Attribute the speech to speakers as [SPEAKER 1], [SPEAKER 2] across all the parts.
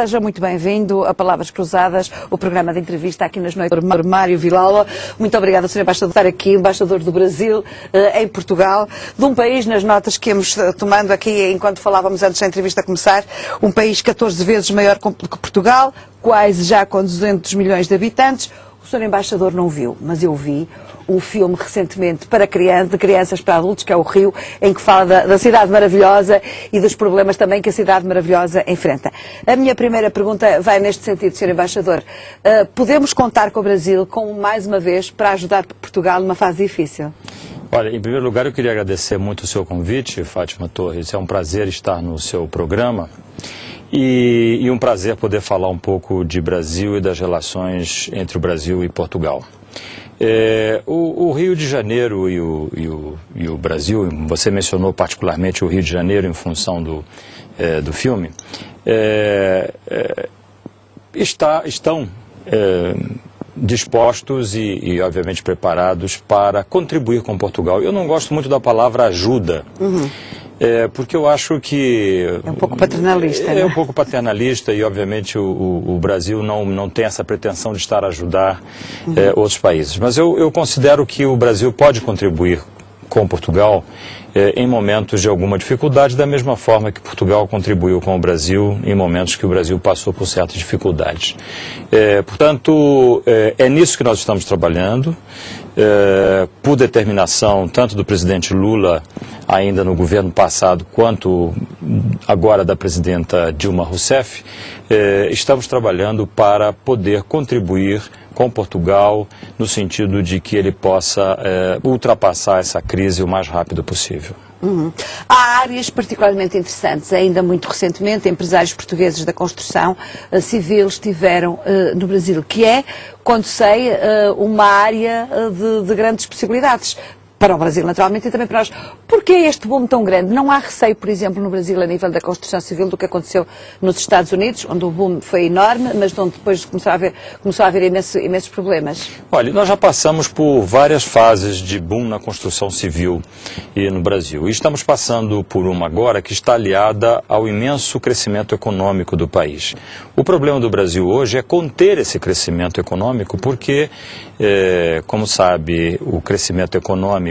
[SPEAKER 1] seja muito bem-vindo a Palavras Cruzadas, o programa de entrevista aqui nas noites do Mário Vilalva. Muito obrigada, Sr. Embaixador, por estar aqui, embaixador do Brasil em Portugal, de um país, nas notas que íamos tomando aqui enquanto falávamos antes da entrevista começar, um país 14 vezes maior que Portugal, quase já com 200 milhões de habitantes. O Sr. Embaixador não viu, mas eu vi um filme recentemente para de crianças para adultos, que é o Rio, em que fala da cidade maravilhosa e dos problemas também que a cidade maravilhosa enfrenta. A minha primeira pergunta vai neste sentido, Sr. Embaixador. Podemos contar com o Brasil, mais uma vez, para ajudar Portugal numa fase difícil?
[SPEAKER 2] Olha, em primeiro lugar eu queria agradecer muito o seu convite, Fátima Torres. É um prazer estar no seu programa e um prazer poder falar um pouco de Brasil e das relações entre o Brasil e Portugal. O Rio de Janeiro e o Brasil, você mencionou particularmente o Rio de Janeiro em função do filme, estão dispostos e obviamente preparados para contribuir com Portugal. Eu não gosto muito da palavra ajuda. Porque eu acho que...
[SPEAKER 1] É um pouco paternalista, né?
[SPEAKER 2] É um pouco paternalista e, obviamente, o Brasil não tem essa pretensão de estar a ajudar outros países. Mas eu considero que o Brasil pode contribuir com Portugal em momentos de alguma dificuldade, da mesma forma que Portugal contribuiu com o Brasil em momentos que o Brasil passou por certas dificuldades. Portanto, é nisso que nós estamos trabalhando, por determinação tanto do presidente Lula, ainda no governo passado, quanto agora da presidenta Dilma Rousseff, estamos trabalhando para poder contribuir com Portugal, no sentido de que ele possa ultrapassar essa crise o mais rápido possível.
[SPEAKER 1] Há áreas particularmente interessantes. Ainda muito recentemente, empresários portugueses da construção civil estiveram no Brasil, que é, quando sei, uma área de grandes possibilidades. Para o Brasil, naturalmente, e também para nós. Porquê este boom tão grande? Não há receio, por exemplo, no Brasil, a nível da construção civil, do que aconteceu nos Estados Unidos, onde o boom foi enorme, mas onde depois começou a haver imensos problemas?
[SPEAKER 2] Olha, nós já passamos por várias fases de boom na construção civil no Brasil. E estamos passando por uma agora que está aliada ao imenso crescimento econômico do país. O problema do Brasil hoje é conter esse crescimento econômico, porque, como sabe, o crescimento econômico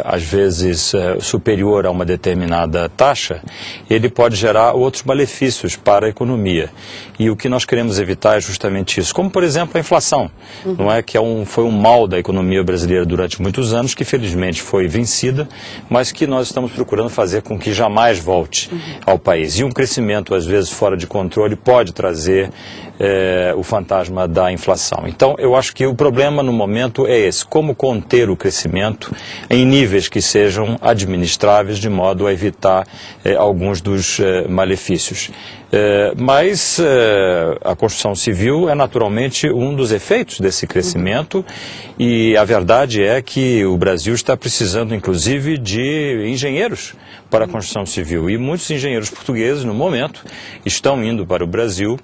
[SPEAKER 2] às vezes superior a uma determinada taxa, ele pode gerar outros malefícios para a economia. E o que nós queremos evitar é justamente isso. Como, por exemplo, a inflação. Não é que foi um mal da economia brasileira durante muitos anos, que felizmente foi vencida, mas que nós estamos procurando fazer com que jamais volte ao país. E um crescimento, às vezes, fora de controle pode trazer o fantasma da inflação. Então, eu acho que o problema no momento é esse: como conter o crescimento em níveis que sejam administráveis, de modo a evitar alguns dos malefícios. Mas a construção civil é naturalmente um dos efeitos desse crescimento, e a verdade é que o Brasil está precisando, inclusive, de engenheiros para a construção civil, e muitos engenheiros portugueses, no momento, estão indo para o Brasil.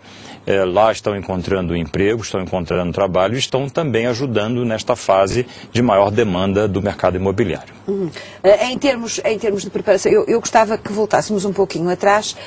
[SPEAKER 2] Lá estão encontrando emprego, estão encontrando trabalho e estão também ajudando nesta fase de maior demanda do mercado imobiliário.
[SPEAKER 1] Em termos de preparação, eu gostava que voltássemos um pouquinho atrás.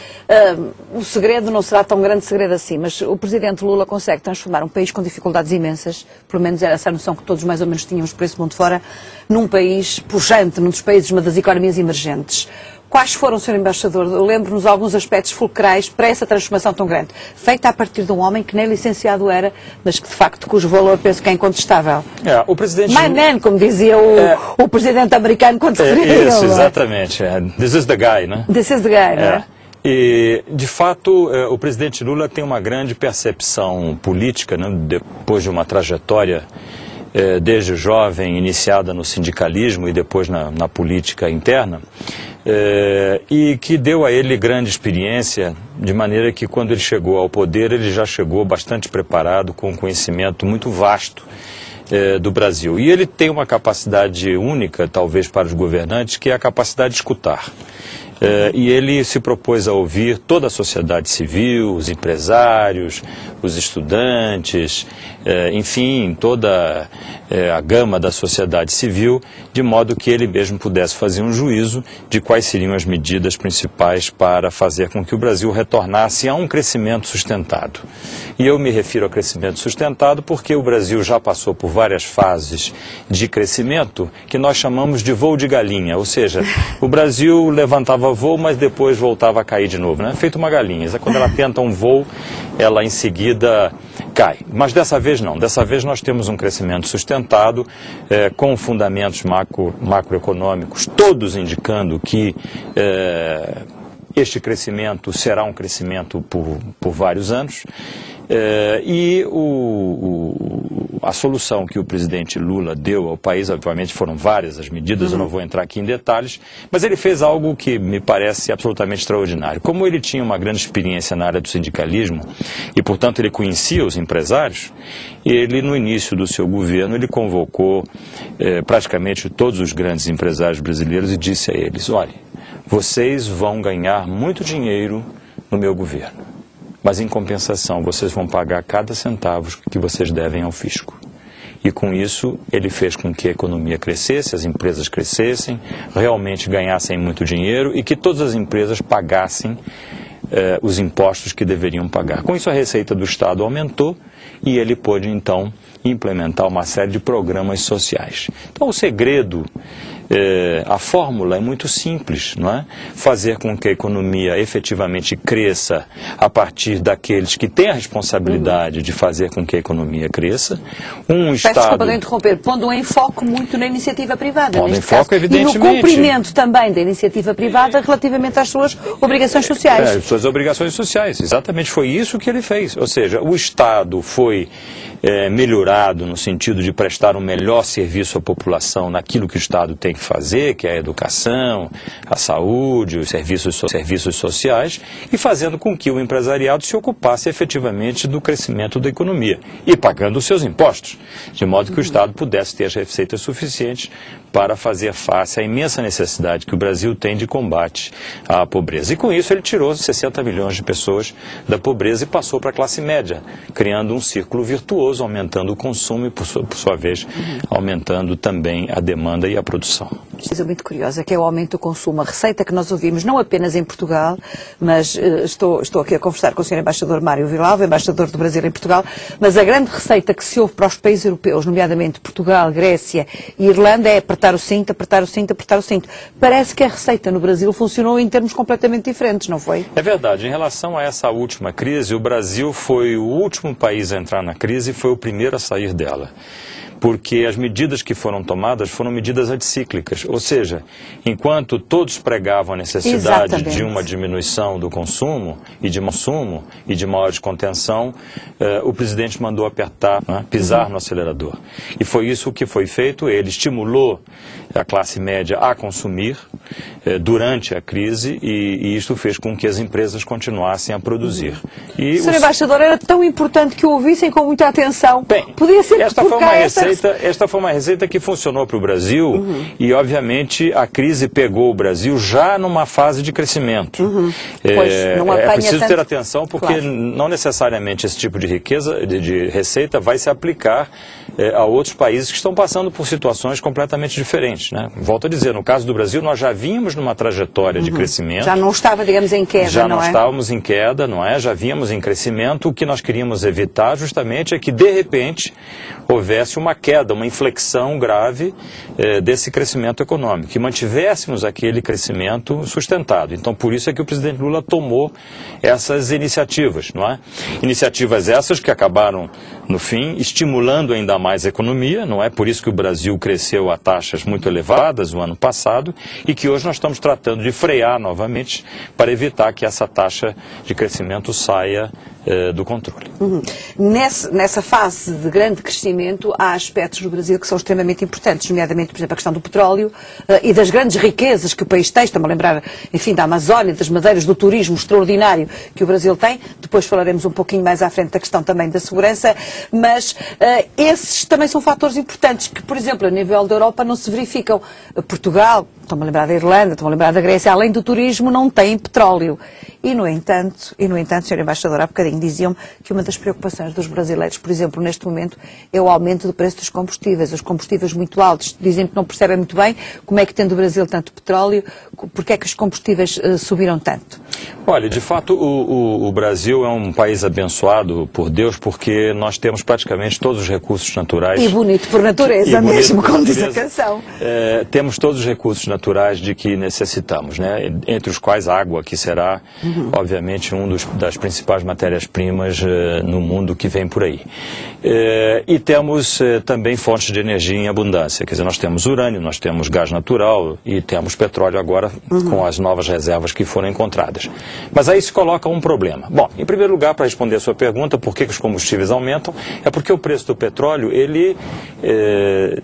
[SPEAKER 1] O segredo não será tão grande segredo assim, mas o presidente Lula consegue transformar um país com dificuldades imensas, pelo menos era essa a noção que todos mais ou menos tínhamos por esse mundo fora, num país pujante, num dos países, uma das economias emergentes. Quais foram, Sr. Embaixador, lembro-nos alguns aspectos fulcrais para essa transformação tão grande, feita a partir de um homem que nem licenciado era, mas que de facto cujo valor penso que é incontestável.
[SPEAKER 2] O presidente...
[SPEAKER 1] My man, como dizia o presidente americano quando se referia.
[SPEAKER 2] Isso, exatamente. This is the guy, né?
[SPEAKER 1] This is the guy, né?
[SPEAKER 2] E, de fato, o presidente Lula tem uma grande percepção política, né, depois de uma trajetória desde jovem, iniciada no sindicalismo e depois na política interna, e que deu a ele grande experiência, de maneira que quando ele chegou ao poder, ele já chegou bastante preparado, com um conhecimento muito vasto do Brasil. E ele tem uma capacidade única, talvez, para os governantes, que é a capacidade de escutar. E ele se propôs a ouvir toda a sociedade civil, os empresários, os estudantes, enfim, toda a gama da sociedade civil, de modo que ele mesmo pudesse fazer um juízo de quais seriam as medidas principais para fazer com que o Brasil retornasse a um crescimento sustentado. E eu me refiro a crescimento sustentado porque o Brasil já passou por várias fases de crescimento que nós chamamos de voo de galinha, ou seja, o Brasil levantava voo, mas depois voltava a cair de novo, né? Feito uma galinha. Quando ela tenta um voo, ela em seguida cai. Mas dessa vez não. Dessa vez nós temos um crescimento sustentado, com fundamentos macroeconômicos, todos indicando que este crescimento será um crescimento por vários anos. E a solução que o presidente Lula deu ao país, obviamente foram várias as medidas, eu não vou entrar aqui em detalhes, mas ele fez algo que me parece absolutamente extraordinário. Como ele tinha uma grande experiência na área do sindicalismo e, portanto, ele conhecia os empresários, ele, no início do seu governo, ele convocou praticamente todos os grandes empresários brasileiros e disse a eles: olha, vocês vão ganhar muito dinheiro no meu governo, mas em compensação vocês vão pagar cada centavo que vocês devem ao fisco. E com isso ele fez com que a economia crescesse, as empresas crescessem, realmente ganhassem muito dinheiro e que todas as empresas pagassem os impostos que deveriam pagar. Com isso a receita do Estado aumentou e ele pôde então implementar uma série de programas sociais. Então o segredo, a fórmula é muito simples, não é? Fazer com que a economia efetivamente cresça a partir daqueles que têm a responsabilidade de fazer com que a economia cresça.
[SPEAKER 1] Peço desculpa de interromper, pondo um enfoque muito na iniciativa privada,
[SPEAKER 2] pondo
[SPEAKER 1] neste
[SPEAKER 2] enfoque,
[SPEAKER 1] caso.
[SPEAKER 2] evidentemente.
[SPEAKER 1] E no cumprimento também da iniciativa privada relativamente às suas obrigações sociais.
[SPEAKER 2] As suas obrigações sociais, exatamente, foi isso que ele fez. Ou seja, o Estado foi melhorado no sentido de prestar um melhor serviço à população naquilo que o Estado tem que fazer, que é a educação, a saúde, os serviços sociais, e fazendo com que o empresariado se ocupasse efetivamente do crescimento da economia e pagando os seus impostos, de modo que o Estado pudesse ter as receitas suficientes para fazer face à imensa necessidade que o Brasil tem de combate à pobreza. E com isso ele tirou 60 milhões de pessoas da pobreza e passou para a classe média, criando um círculo virtuoso, aumentando o consumo e, por sua vez, aumentando também a demanda e a produção.
[SPEAKER 1] Uma coisa muito curiosa, que é o aumento do consumo. A receita que nós ouvimos, não apenas em Portugal, mas estou aqui a conversar com o Sr. Embaixador Mário Villalba, embaixador do Brasil em Portugal, mas a grande receita que se ouve para os países europeus, nomeadamente Portugal, Grécia e Irlanda, é apertar o cinto, apertar o cinto, apertar o cinto. Parece que a receita no Brasil funcionou em termos completamente diferentes, não foi?
[SPEAKER 2] É verdade. Em relação a essa última crise, o Brasil foi o último país a entrar na crise e foi o primeiro a sair dela. Porque as medidas que foram tomadas foram medidas anticíclicas, ou seja, enquanto todos pregavam a necessidade de uma diminuição do consumo e de maior contenção, o presidente mandou apertar, pisar no acelerador. E foi isso que foi feito. Ele estimulou a classe média a consumir durante a crise e isto fez com que as empresas continuassem a produzir.
[SPEAKER 1] Sr. Embaixador, era tão importante que o ouvissem com muita atenção.
[SPEAKER 2] Bem,
[SPEAKER 1] podia ser
[SPEAKER 2] esta foi uma receita que funcionou para o Brasil e, obviamente, a crise pegou o Brasil já numa fase de crescimento. É preciso ter atenção porque não necessariamente esse tipo de riqueza, de receita, vai se aplicar a outros países que estão passando por situações completamente diferentes, né? Volto a dizer, no caso do Brasil, nós já vínhamos numa trajetória de crescimento.
[SPEAKER 1] Já não estava, digamos, em queda,
[SPEAKER 2] já não estávamos em queda, não é? Já vínhamos em crescimento. O que nós queríamos evitar justamente é que, de repente, houvesse uma queda, uma inflexão grave desse crescimento econômico, que mantivéssemos aquele crescimento sustentado. Então, por isso é que o presidente Lula tomou essas iniciativas, não é? Iniciativas essas que acabaram, no fim, estimulando ainda mais a economia, não é? Por isso que o Brasil cresceu a taxas muito elevadas no ano passado e que hoje nós estamos tratando de frear novamente para evitar que essa taxa de crescimento saia do controle.
[SPEAKER 1] Nessa fase de grande crescimento, há aspectos no Brasil que são extremamente importantes, nomeadamente, por exemplo, a questão do petróleo e das grandes riquezas que o país tem. Estou-me a lembrar, enfim, da Amazónia, das madeiras, do turismo extraordinário que o Brasil tem. Depois falaremos um pouquinho mais à frente da questão também da segurança, mas esses também são fatores importantes que, por exemplo, a nível da Europa não se verificam. Portugal, estou-me a lembrar da Irlanda, estou-me a lembrar da Grécia, além do turismo, não têm petróleo. E, no entanto, Sr. Embaixador, há bocadinho diziam-me que uma das preocupações dos brasileiros, por exemplo, neste momento, é o aumento do preço dos combustíveis. Os combustíveis muito altos. Dizem que não percebem muito bem como é que, tendo o Brasil tanto petróleo, porque é que os combustíveis subiram tanto.
[SPEAKER 2] Olha, de fato, o Brasil é um país abençoado por Deus, porque nós temos praticamente todos os recursos naturais.
[SPEAKER 1] E bonito por natureza mesmo, como diz a canção.
[SPEAKER 2] Temos todos os recursos naturais de que necessitamos, né? Entre os quais a água, que será, obviamente, das principais matérias-primas no mundo que vem por aí. E temos também fontes de energia em abundância, quer dizer, nós temos urânio, nós temos gás natural e temos petróleo agora com as novas reservas que foram encontradas. Mas aí se coloca um problema. Bom, em primeiro lugar, para responder a sua pergunta, por que os combustíveis aumentam, é porque o preço do petróleo, ele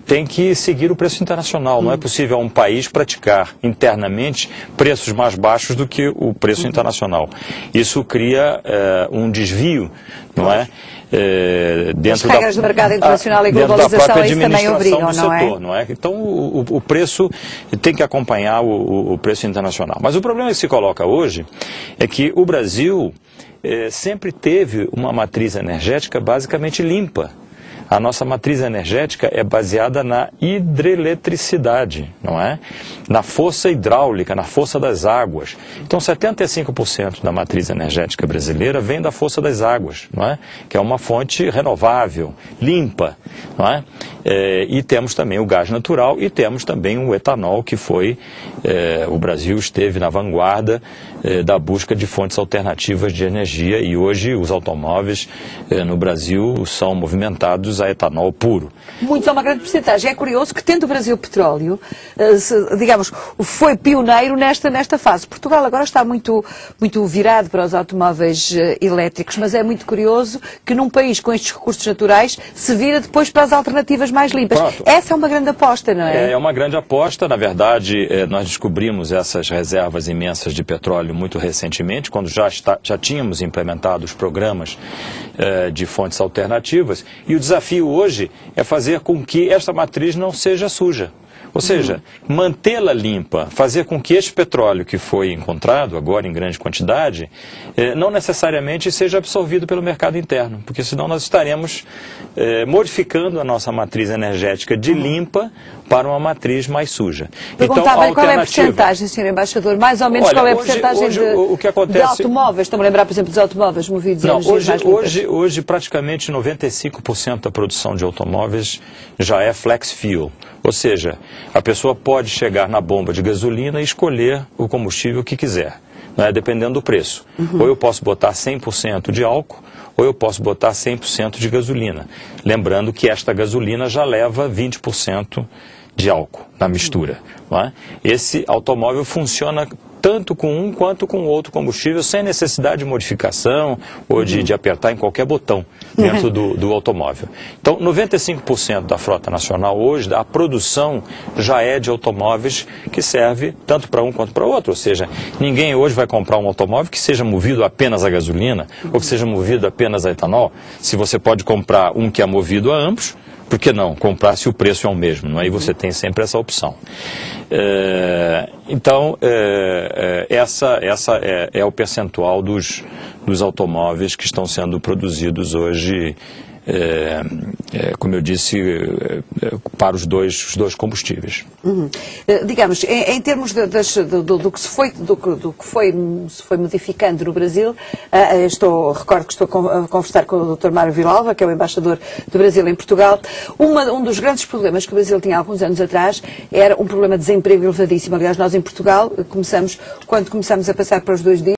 [SPEAKER 2] tem que seguir o preço internacional. Não é possível um país praticar internamente preços mais baixos do que o preço internacional. Isso cria um desvio, não é?
[SPEAKER 1] As regras do mercado internacional e globalização isso também obrigam,
[SPEAKER 2] não é? Então o preço tem que acompanhar o preço internacional. Mas o problema que se coloca hoje é que o Brasil sempre teve uma matriz energética basicamente limpa. A nossa matriz energética é baseada na hidroeletricidade, não é? Na força hidráulica, na força das águas. Então, 75% da matriz energética brasileira vem da força das águas, não é? Que é uma fonte renovável, limpa, não é? E temos também o gás natural e temos também o etanol, que foi, o Brasil esteve na vanguarda da busca de fontes alternativas de energia e hoje os automóveis no Brasil são movimentados a etanol puro.
[SPEAKER 1] Muitos, é uma grande porcentagem. É curioso que, tendo o Brasil petróleo, digamos, foi pioneiro nesta fase. Portugal agora está muito virado para os automóveis elétricos, mas é muito curioso que num país com estes recursos naturais se vira depois para as alternativas mais limpas. Pronto. Essa é uma grande aposta, não é?
[SPEAKER 2] É uma grande aposta. Na verdade, nós descobrimos essas reservas imensas de petróleo muito recentemente, quando já tínhamos implementado os programas de fontes alternativas, e o desafio hoje é fazer com que esta matriz não seja suja. Ou seja, mantê-la limpa, fazer com que este petróleo que foi encontrado agora em grande quantidade, não necessariamente seja absorvido pelo mercado interno, porque senão nós estaremos modificando a nossa matriz energética de limpa para uma matriz mais suja.
[SPEAKER 1] Perguntava então, qual é a porcentagem, Sr. Embaixador, mais ou menos. Olha, qual é a porcentagem de automóveis, estão a lembrar, por exemplo, dos automóveis movidos em energias mais limpas?
[SPEAKER 2] Hoje praticamente 95% da produção de automóveis já é flex fuel, ou seja, a pessoa pode chegar na bomba de gasolina e escolher o combustível que quiser, né, dependendo do preço. Ou eu posso botar 100% de álcool, ou eu posso botar 100% de gasolina. Lembrando que esta gasolina já leva 20% de álcool na mistura. Não é? Esse automóvel funciona tanto com um quanto com outro combustível, sem necessidade de modificação ou de apertar em qualquer botão dentro do automóvel. Então, 95% da frota nacional hoje, a produção já é de automóveis que serve tanto para um quanto para outro. Ou seja, ninguém hoje vai comprar um automóvel que seja movido apenas a gasolina ou que seja movido apenas a etanol. Se você pode comprar um que é movido a ambos, por que não comprar se o preço é o mesmo? Não é? E você tem sempre essa opção. Então, essa é o percentual dos automóveis que estão sendo produzidos hoje, como eu disse, para os dois combustíveis.
[SPEAKER 1] Digamos, em termos do que se foi modificando no Brasil, recordo que estou a conversar com o Dr. Mário Villalba, que é o embaixador do Brasil em Portugal. Um dos grandes problemas que o Brasil tinha há alguns anos atrás era um problema de desemprego elevadíssimo. Aliás, nós em Portugal, quando começamos a passar para os 2 dias,